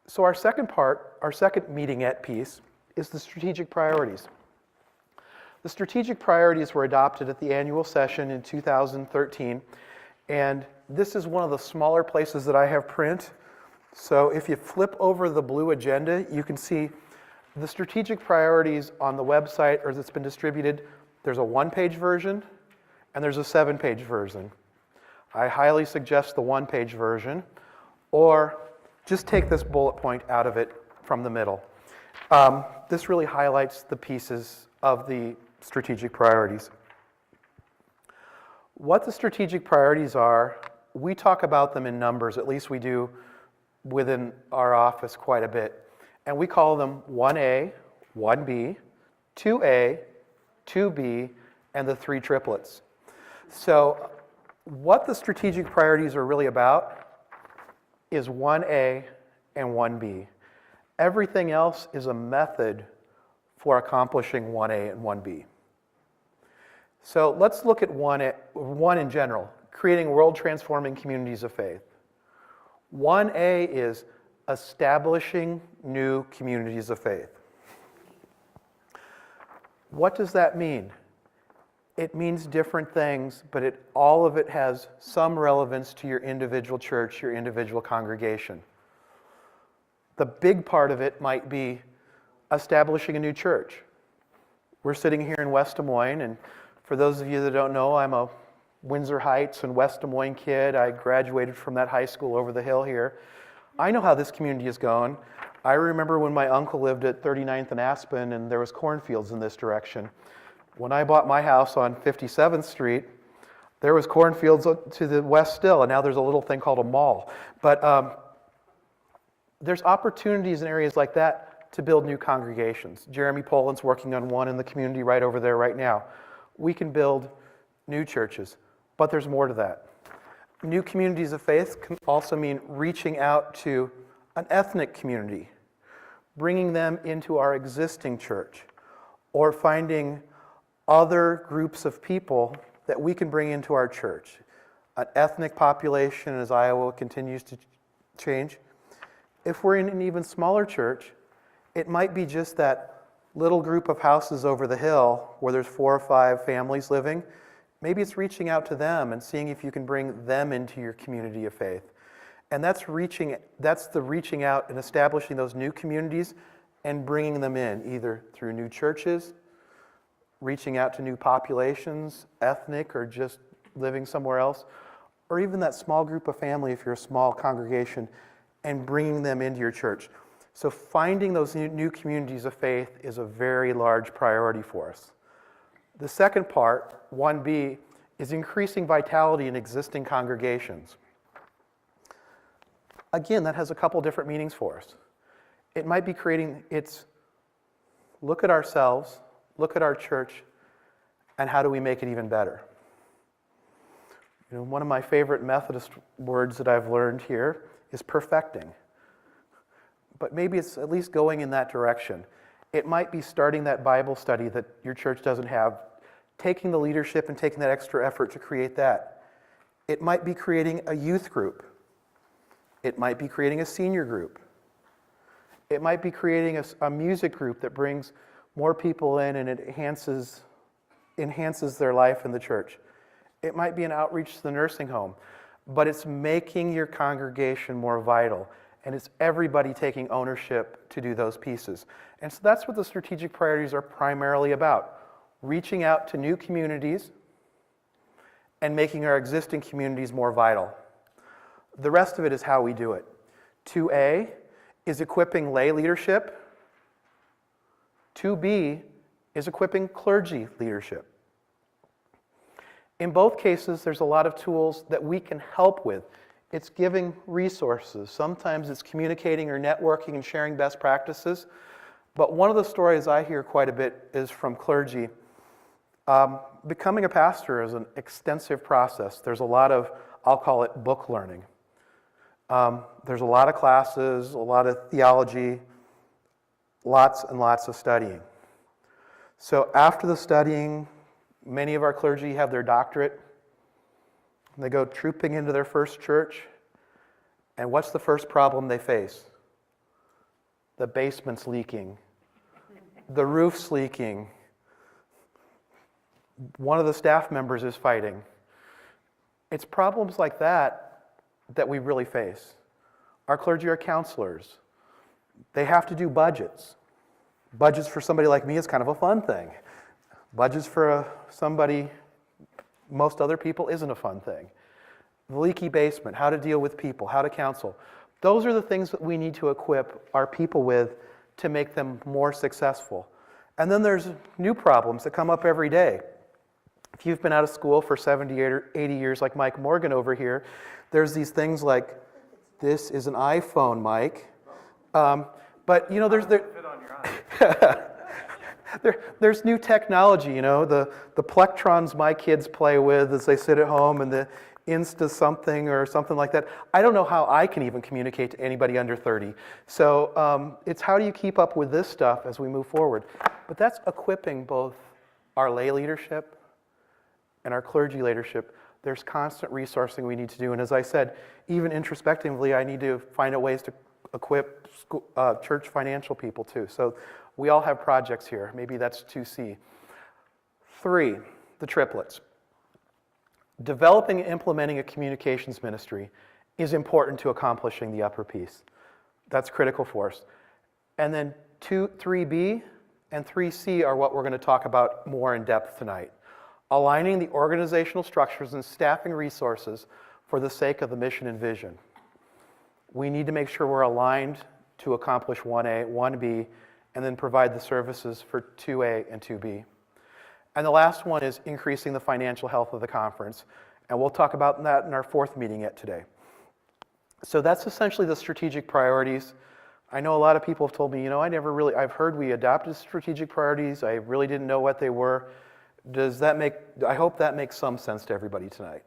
So our second part, our second meeting at piece, is the strategic priorities. The strategic priorities were adopted at the annual session in 2013, and this is one of the smaller places that I have print. So if you flip over the blue agenda, you can see the strategic priorities on the website, or that's been distributed. There's a one-page version, and there's a seven-page version. I highly suggest the one-page version, or just take this bullet point out of it from the middle. This really highlights the pieces of the strategic priorities. What the strategic priorities are, we talk about them in numbers, at least we do within our office quite a bit. And we call them 1A, 1B, 2A, 2B, and the three triplets. So what the strategic priorities are really about is 1A and 1B. Everything else is a method for accomplishing 1A and 1B. So let's look at one in general, creating world-transforming communities of faith. 1A is establishing new communities of faith. What does that mean? It means different things, but all of it has some relevance to your individual church, your individual congregation. The big part of it might be establishing a new church. We're sitting here in West Des Moines, and for those of you that don't know, I'm a Windsor Heights and West Des Moines kid. I graduated from that high school over the hill here. I know how this community is going. I remember when my uncle lived at 39th and Aspen, and there was cornfields in this direction. When I bought my house on 57th Street, there was cornfields to the west still, and now there's a little thing called a mall. But there's opportunities in areas like that to build new congregations. Jeremy Poland's working on one in the community right over there right now. We can build new churches, but there's more to that. New communities of faith can also mean reaching out to an ethnic community, bringing them into our existing church, or finding other groups of people that we can bring into our church. An ethnic population, as Iowa continues to change. If we're in an even smaller church, it might be just that little group of houses over the hill where there's 4 or 5 families living. Maybe it's reaching out to them and seeing if you can bring them into your community of faith. And that's the reaching out and establishing those new communities and bringing them in, either through new churches, reaching out to new populations, ethnic or just living somewhere else, or even that small group of family if you're a small congregation, and bringing them into your church. So finding those new communities of faith is a very large priority for us. The second part, 1B, is increasing vitality in existing congregations. Again, that has a couple different meanings for us. It might be look at ourselves, look at our church, and how do we make it even better? You know, one of my favorite Methodist words that I've learned here is perfecting. But maybe it's at least going in that direction. It might be starting that Bible study that your church doesn't have, taking the leadership and taking that extra effort to create that. It might be creating a youth group. It might be creating a senior group. It might be creating a music group that brings more people in and it enhances their life in the church. It might be an outreach to the nursing home. But it's making your congregation more vital. And it's everybody taking ownership to do those pieces. And so that's what the strategic priorities are primarily about. Reaching out to new communities and making our existing communities more vital. The rest of it is how we do it. 2A is equipping lay leadership. 2B is equipping clergy leadership. In both cases, there's a lot of tools that we can help with. It's giving resources. Sometimes it's communicating or networking and sharing best practices. But one of the stories I hear quite a bit is from clergy. Becoming a pastor is an extensive process. There's a lot of, I'll call it book learning. There's a lot of classes, a lot of theology, lots and lots of studying. So after the studying, many of our clergy have their doctorate. They go trooping into their first church, and what's the first problem they face? the basement's leaking, the roof's leaking, one of the staff members is fighting. It's problems like that that we really face. Our clergy are counselors. They have to do budgets. Budgets for somebody like me is kind of a fun thing. Budgets for somebody, most other people, isn't a fun thing. The leaky basement, how to deal with people, how to counsel. Those are the things that we need to equip our people with to make them more successful. And then there's new problems that come up every day. If you've been out of school for 70 or 80 years like Mike Morgan over here, there's these things like, this is an iPhone, Mike. But you know, there's new technology, you know, the plectrons my kids play with as they sit at home, and the Insta something or something like that. I don't know how I can even communicate to anybody under 30. So it's how do you keep up with this stuff as we move forward? But that's equipping both our lay leadership and our clergy leadership. There's constant resourcing we need to do. And as I said, even introspectively, I need to find out ways to equip church financial people too. So we all have projects here. Maybe that's 2C. 3, the triplets. Developing and implementing a communications ministry is important to accomplishing the upper piece. That's critical for us. And then 3B and 3C are what we're going to talk about more in depth tonight. Aligning the organizational structures and staffing resources for the sake of the mission and vision. We need to make sure we're aligned to accomplish 1A, 1B, and then provide the services for 2A and 2B. And the last one is increasing the financial health of the conference. And we'll talk about that in our 4th meeting yet today. So that's essentially the strategic priorities. I know a lot of people have told me, you know, I've heard we adopted strategic priorities. I really didn't know what they were. I hope that makes some sense to everybody tonight.